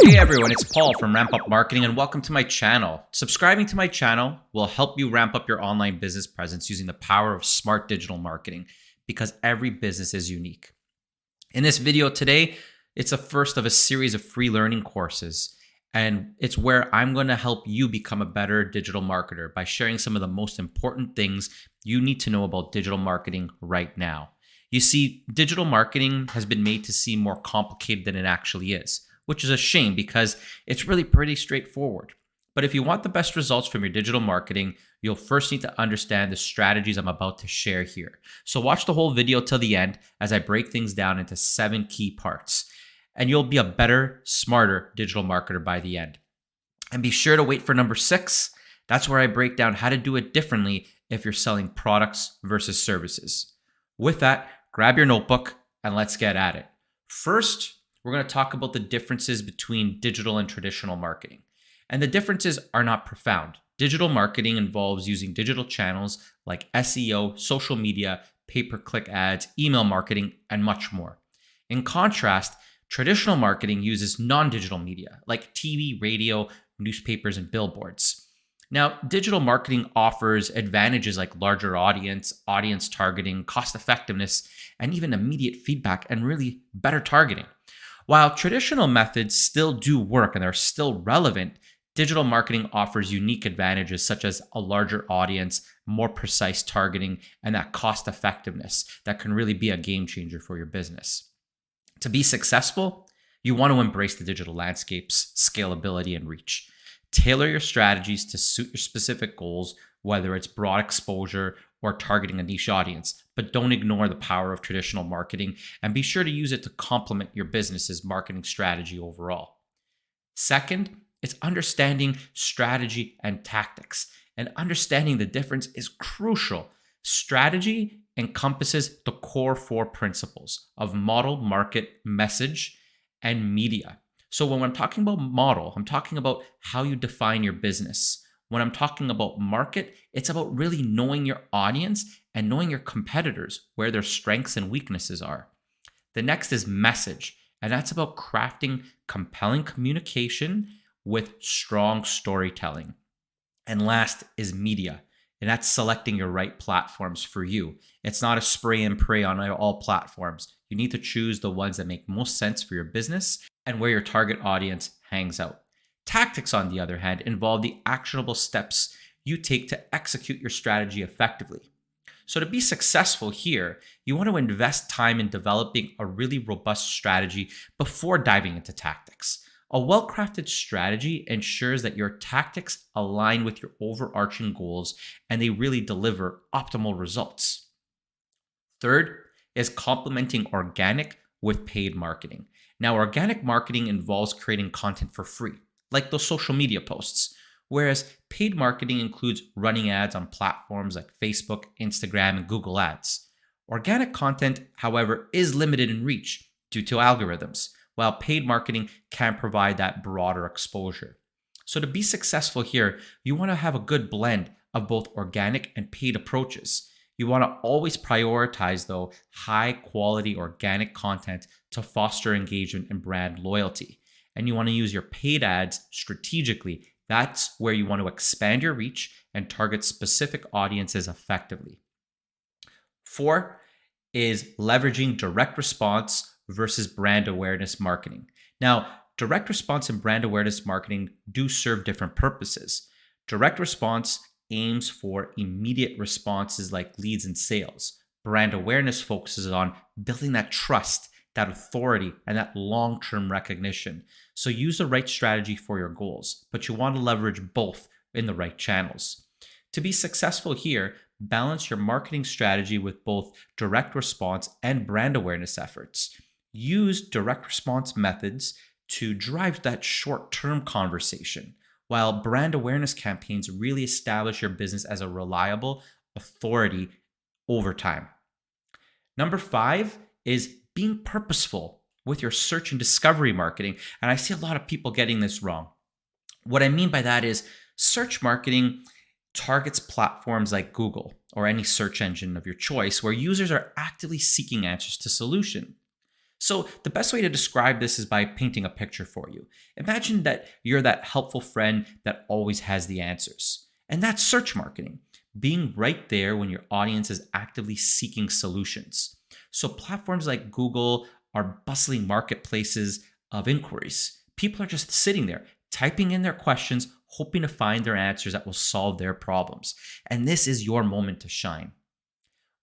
Hey everyone, it's Paul from Ramp Up Marketing and welcome to my channel. Subscribing to my channel will help you ramp up your online business presence using the power of smart digital marketing because every business is unique. In this video today, it's the first of a series of free learning courses, and it's where I'm going to help you become a better digital marketer by sharing some of the most important things you need to know about digital marketing right now. You see, digital marketing has been made to seem more complicated than it actually is, which is a shame because it's really pretty straightforward. But if you want the best results from your digital marketing, you'll first need to understand the strategies I'm about to share here. So watch the whole video till the end as I break things down into 7 key parts, and you'll be a better, smarter digital marketer by the end. And be sure to wait for number 6. That's where I break down how to do it differently if you're selling products versus services. With that, grab your notebook and let's get at it. First, we're going to talk about the differences between digital and traditional marketing. And the differences are not profound. Digital marketing involves using digital channels like SEO, social media, pay-per-click ads, email marketing, and much more. In contrast, traditional marketing uses non-digital media like TV, radio, newspapers, and billboards. Now, digital marketing offers advantages like larger audience targeting, cost effectiveness, and even immediate feedback and really better targeting. While traditional methods still do work and are still relevant, digital marketing offers unique advantages such as a larger audience, more precise targeting, and that cost effectiveness that can really be a game changer for your business. To be successful, you want to embrace the digital landscape's scalability and reach. Tailor your strategies to suit your specific goals, whether it's broad exposure or targeting a niche audience, but don't ignore the power of traditional marketing and be sure to use it to complement your business's marketing strategy overall. Second, it's understanding strategy and tactics, and understanding the difference is crucial. Strategy encompasses the core 4 principles of model, market, message, and media. So when I'm talking about model, I'm talking about how you define your business. When I'm talking about market, it's about really knowing your audience and knowing your competitors, where their strengths and weaknesses are. The next is message, and that's about crafting compelling communication with strong storytelling. And last is media, and that's selecting your right platforms for you. It's not a spray and pray on all platforms. You need to choose the ones that make most sense for your business and where your target audience hangs out. Tactics, on the other hand, involve the actionable steps you take to execute your strategy effectively. So to be successful here, you want to invest time in developing a really robust strategy before diving into tactics. A well-crafted strategy ensures that your tactics align with your overarching goals and they really deliver optimal results. Third is complementing organic with paid marketing. Now, organic marketing involves creating content for free, like those social media posts, whereas paid marketing includes running ads on platforms like Facebook, Instagram, and Google Ads. Organic content, however, is limited in reach due to algorithms, while paid marketing can provide that broader exposure. So to be successful here, you want to have a good blend of both organic and paid approaches. You want to always prioritize, though, high quality organic content to foster engagement and brand loyalty. And you want to use your paid ads strategically. That's where you want to expand your reach and target specific audiences effectively. 4 is leveraging direct response versus brand awareness marketing. Now, direct response and brand awareness marketing do serve different purposes. Direct response aims for immediate responses like leads and sales. Brand awareness focuses on building that trust, that authority, and that long-term recognition. So use the right strategy for your goals, but you want to leverage both in the right channels. To be successful here, balance your marketing strategy with both direct response and brand awareness efforts. Use direct response methods to drive that short-term conversation, while brand awareness campaigns really establish your business as a reliable authority over time. Number 5 is being purposeful with your search and discovery marketing. And I see a lot of people getting this wrong. What I mean by that is search marketing targets platforms like Google or any search engine of your choice where users are actively seeking answers to solutions. So, the best way to describe this is by painting a picture for you. Imagine that you're that helpful friend that always has the answers. And that's search marketing, being right there when your audience is actively seeking solutions. So, platforms like Google are bustling marketplaces of inquiries. People are just sitting there, typing in their questions, hoping to find their answers that will solve their problems. And this is your moment to shine.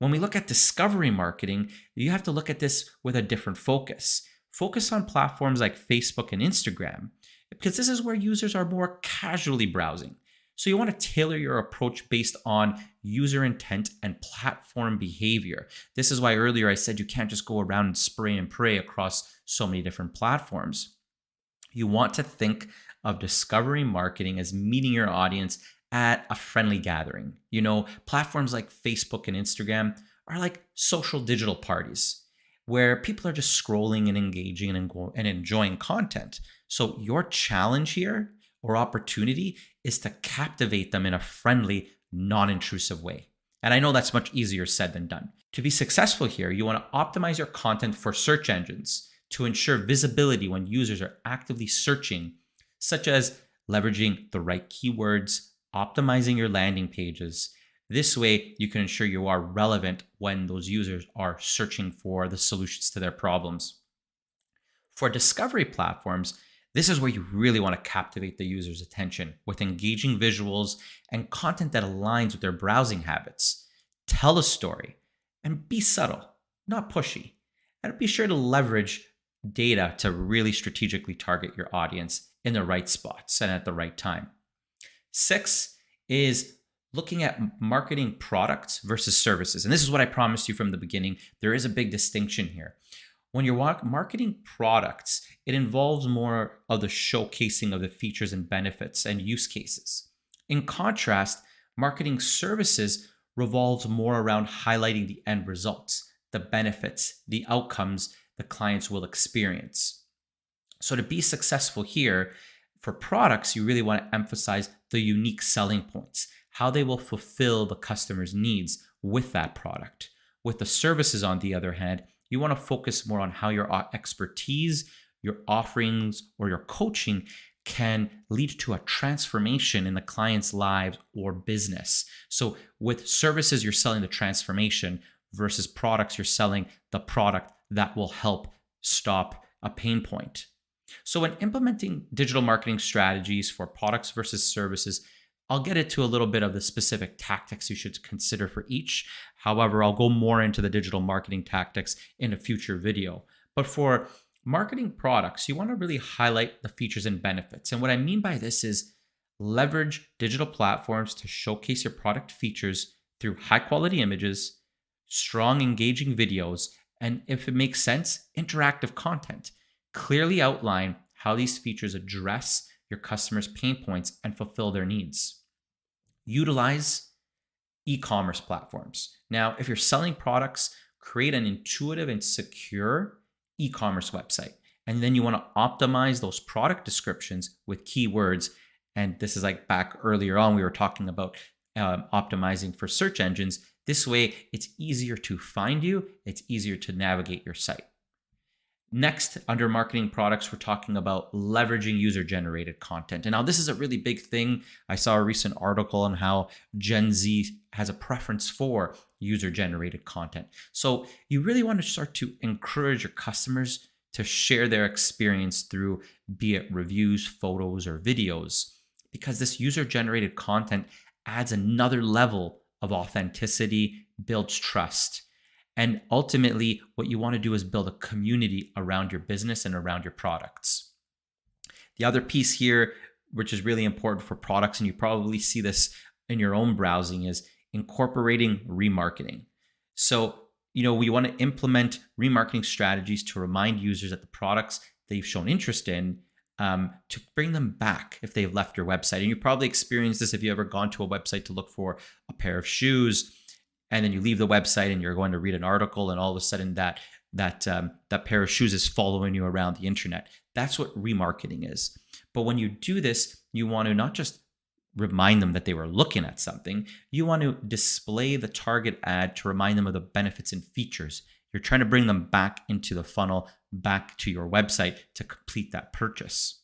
When we look at discovery marketing, you have to look at this with a different focus. Focus on platforms like Facebook and Instagram, because this is where users are more casually browsing. So you want to tailor your approach based on user intent and platform behavior. This is why earlier I said you can't just go around and spray and pray across so many different platforms. You want to think of discovery marketing as meeting your audience at a friendly gathering. Platforms like Facebook and Instagram are like social digital parties where people are just scrolling and engaging and enjoying content. So your challenge here or opportunity is to captivate them in a friendly, non-intrusive way. And I know that's much easier said than done. To be successful here, you want to optimize your content for search engines to ensure visibility when users are actively searching, such as leveraging the right keywords, optimizing your landing pages. This way, you can ensure you are relevant when those users are searching for the solutions to their problems. For discovery platforms, this is where you really want to captivate the user's attention with engaging visuals and content that aligns with their browsing habits. Tell a story and be subtle, not pushy. And be sure to leverage data to really strategically target your audience in the right spots and at the right time. 6 is looking at marketing products versus services. And this is what I promised you from the beginning. There is a big distinction here. When you're marketing products, it involves more of the showcasing of the features and benefits and use cases. In contrast, marketing services revolves more around highlighting the end results, the benefits, the outcomes the clients will experience. So to be successful here, for products, you really want to emphasize the unique selling points, how they will fulfill the customer's needs with that product. With the services, on the other hand, you want to focus more on how your expertise, your offerings, or your coaching can lead to a transformation in the client's lives or business. So with services, you're selling the transformation versus products, you're selling the product that will help stop a pain point. So when implementing digital marketing strategies for products versus services, I'll get into a little bit of the specific tactics you should consider for each. However, I'll go more into the digital marketing tactics in a future video. But for marketing products, you want to really highlight the features and benefits. And what I mean by this is leverage digital platforms to showcase your product features through high quality images, strong engaging videos, and if it makes sense, interactive content. Clearly outline how these features address your customers' pain points and fulfill their needs. Utilize e-commerce platforms. Now, if you're selling products, create an intuitive and secure e-commerce website. And then you want to optimize those product descriptions with keywords. And this is like back earlier on, we were talking about optimizing for search engines. This way, it's easier to find you. It's easier to navigate your site. Next, under marketing products, we're talking about leveraging user-generated content. And now this is a really big thing. I saw a recent article on how Gen Z has a preference for user-generated content. So you really want to start to encourage your customers to share their experience through, be it reviews, photos, or videos, because this user-generated content adds another level of authenticity, builds trust. And ultimately, what you want to do is build a community around your business and around your products. The other piece here, which is really important for products, and you probably see this in your own browsing, is incorporating remarketing. So, we want to implement remarketing strategies to remind users that the products they've shown interest in, to bring them back if they've left your website. And you probably experienced this if you ever gone to a website to look for a pair of shoes, and then you leave the website and you're going to read an article, and all of a sudden that pair of shoes is following you around the internet. That's what remarketing is. But when you do this, you want to not just remind them that they were looking at something. You want to display the target ad to remind them of the benefits and features. You're trying to bring them back into the funnel, back to your website to complete that purchase.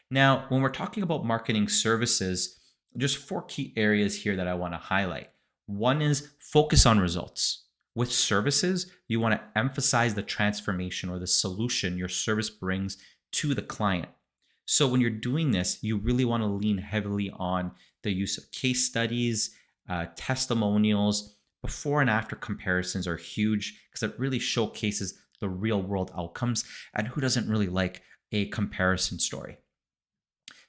Now, when we're talking about marketing services, just 4 key areas here that I want to highlight. One is focus on results. With services, you want to emphasize the transformation or the solution your service brings to the client. So when you're doing this, you really want to lean heavily on the use of case studies, testimonials. Before and after comparisons are huge because it really showcases the real world outcomes, and who doesn't really like a comparison story?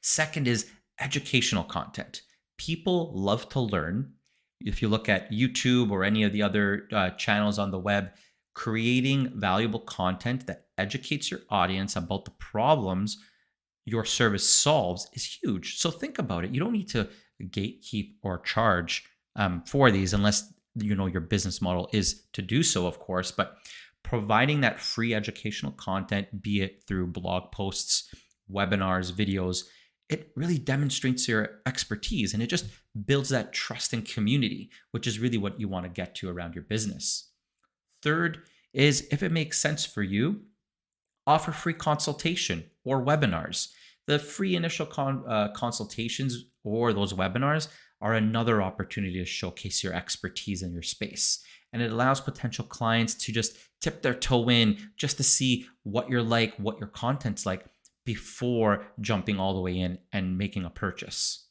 Second is educational content. People love to learn. If you look at YouTube or any of the other channels on the web, creating valuable content that educates your audience about the problems your service solves is huge. So think about it. You don't need to gatekeep or charge for these unless your business model is to do so, of course. But providing that free educational content, be it through blog posts, webinars, videos, it really demonstrates your expertise and it just builds that trust and community, which is really what you want to get to around your business. Third is, if it makes sense for you, offer free consultation or webinars. The free initial consultations or those webinars are another opportunity to showcase your expertise in your space. And it allows potential clients to just tip their toe in just to see what you're like, what your content's like before jumping all the way in and making a purchase.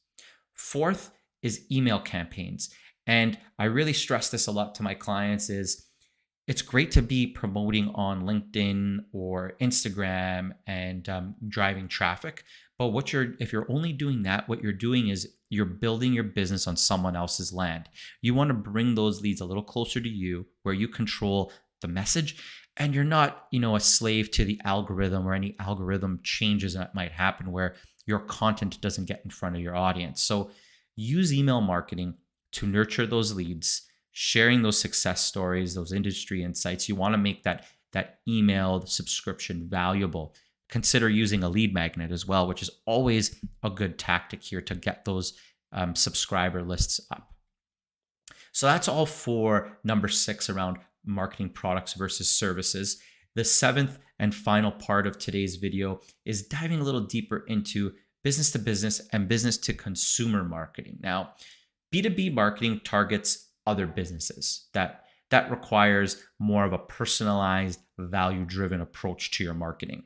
Fourth is email campaigns. And I really stress this a lot to my clients is it's great to be promoting on LinkedIn or Instagram and driving traffic. But if you're only doing that, what you're doing is you're building your business on someone else's land. You want to bring those leads a little closer to you where you control the message and you're not, a slave to the algorithm or any algorithm changes that might happen where your content doesn't get in front of your audience. So use email marketing to nurture those leads, sharing those success stories, those industry insights. You want to make that emailed subscription valuable. Consider using a lead magnet as well, which is always a good tactic here to get those subscriber lists up. So that's all for number 6 around marketing products versus services. The 7th and final part of today's video is diving a little deeper into business to business and business to consumer marketing. Now, B2B marketing targets other businesses. That requires more of a personalized, value-driven approach to your marketing.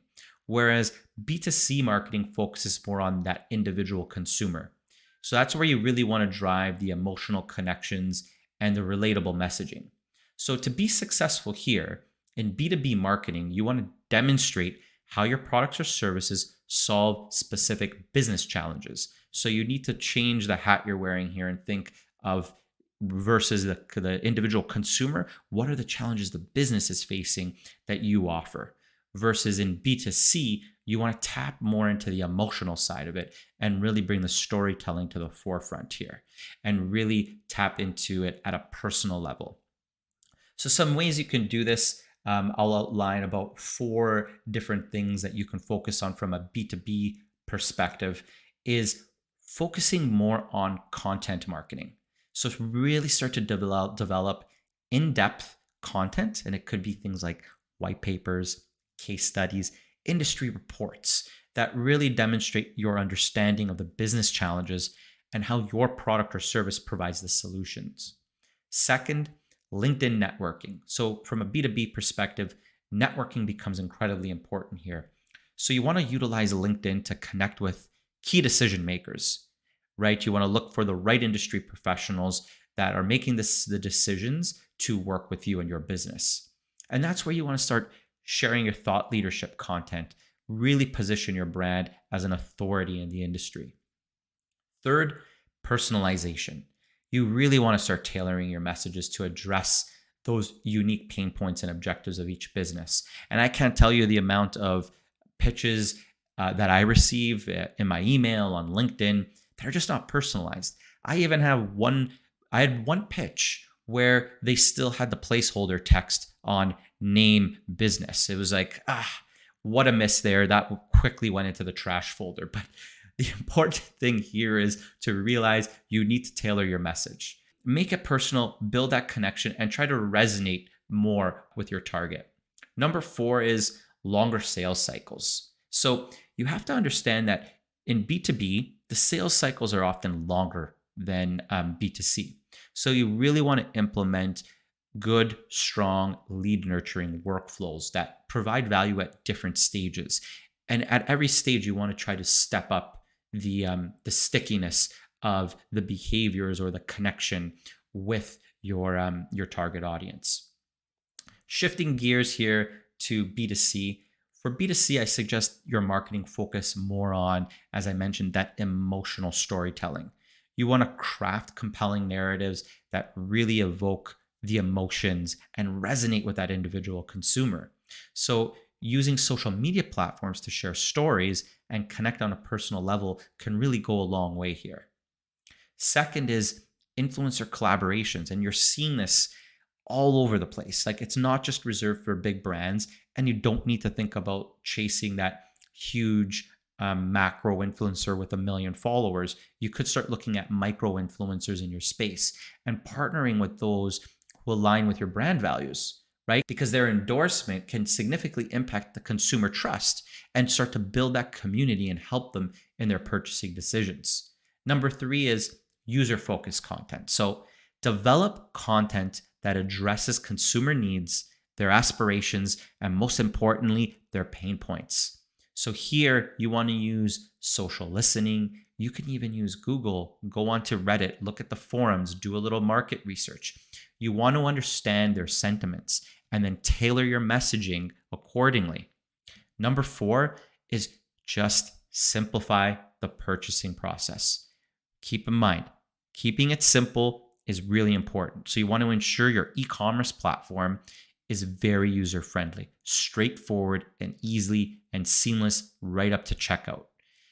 Whereas B2C marketing focuses more on that individual consumer. So that's where you really want to drive the emotional connections and the relatable messaging. So to be successful here in B2B marketing, you want to demonstrate how your products or services solve specific business challenges. So you need to change the hat you're wearing here and think of versus the individual consumer, what are the challenges the business is facing that you offer? Versus in B2C, you want to tap more into the emotional side of it and really bring the storytelling to the forefront here and really tap into it at a personal level. So some ways you can do this, I'll outline about 4 different things that you can focus on from a B2B perspective is focusing more on content marketing. So really start to develop in-depth content, and it could be things like white papers, case studies, industry reports that really demonstrate your understanding of the business challenges and how your product or service provides the solutions. Second, LinkedIn networking. So from a B2B perspective, networking becomes incredibly important here. So you want to utilize LinkedIn to connect with key decision makers, right? You want to look for the right industry professionals that are making the decisions to work with you and your business. And that's where you want to start sharing your thought leadership content, really position your brand as an authority in the industry. Third, personalization. You really want to start tailoring your messages to address those unique pain points and objectives of each business. And I can't tell you the amount of pitches that I receive in my email on LinkedIn that are just not personalized. I even have I had one pitch where they still had the placeholder text on name business. It was like, what a miss there. That quickly went into the trash folder. But the important thing here is to realize you need to tailor your message. Make it personal, build that connection, and try to resonate more with your target. Number 4 is longer sales cycles. So you have to understand that in B2B, the sales cycles are often longer than B2C. So you really want to implement good, strong lead nurturing workflows that provide value at different stages. And at every stage, you want to try to step up the stickiness of the behaviors or the connection with your target audience. Shifting gears here to B2C. For B2C, I suggest your marketing focus more on, as I mentioned, that emotional storytelling. You want to craft compelling narratives that really evoke the emotions and resonate with that individual consumer. So using social media platforms to share stories and connect on a personal level can really go a long way here. Second is influencer collaborations, and you're seeing this all over the place. Like, it's not just reserved for big brands, and you don't need to think about chasing that huge macro influencer with 1 million followers. You could start looking at micro influencers in your space and partnering with those who align with your brand values, right? Because their endorsement can significantly impact the consumer trust and start to build that community and help them in their purchasing decisions. Number 3 is user-focused content. So develop content that addresses consumer needs, their aspirations, and most importantly, their pain points. So here you want to use social listening. You can even use Google, go onto Reddit, look at the forums, do a little market research. You want to understand their sentiments and then tailor your messaging accordingly. Number 4 is just simplify the purchasing process. Keep in mind, keeping it simple is really important. So you want to ensure your e-commerce platform is very user-friendly, straightforward and easily and seamless right up to checkout.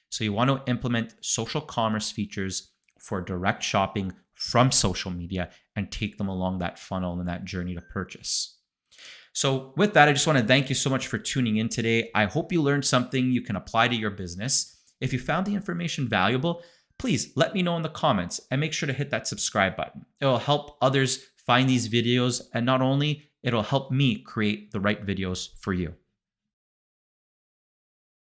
So you want to implement social commerce features for direct shopping from social media and take them along that funnel and that journey to purchase. So with that, I just want to thank you so much for tuning in today. I hope you learned something you can apply to your business. If you found the information valuable, please let me know in the comments and make sure to hit that subscribe button. It will help others find these videos, and not only, it'll help me create the right videos for you.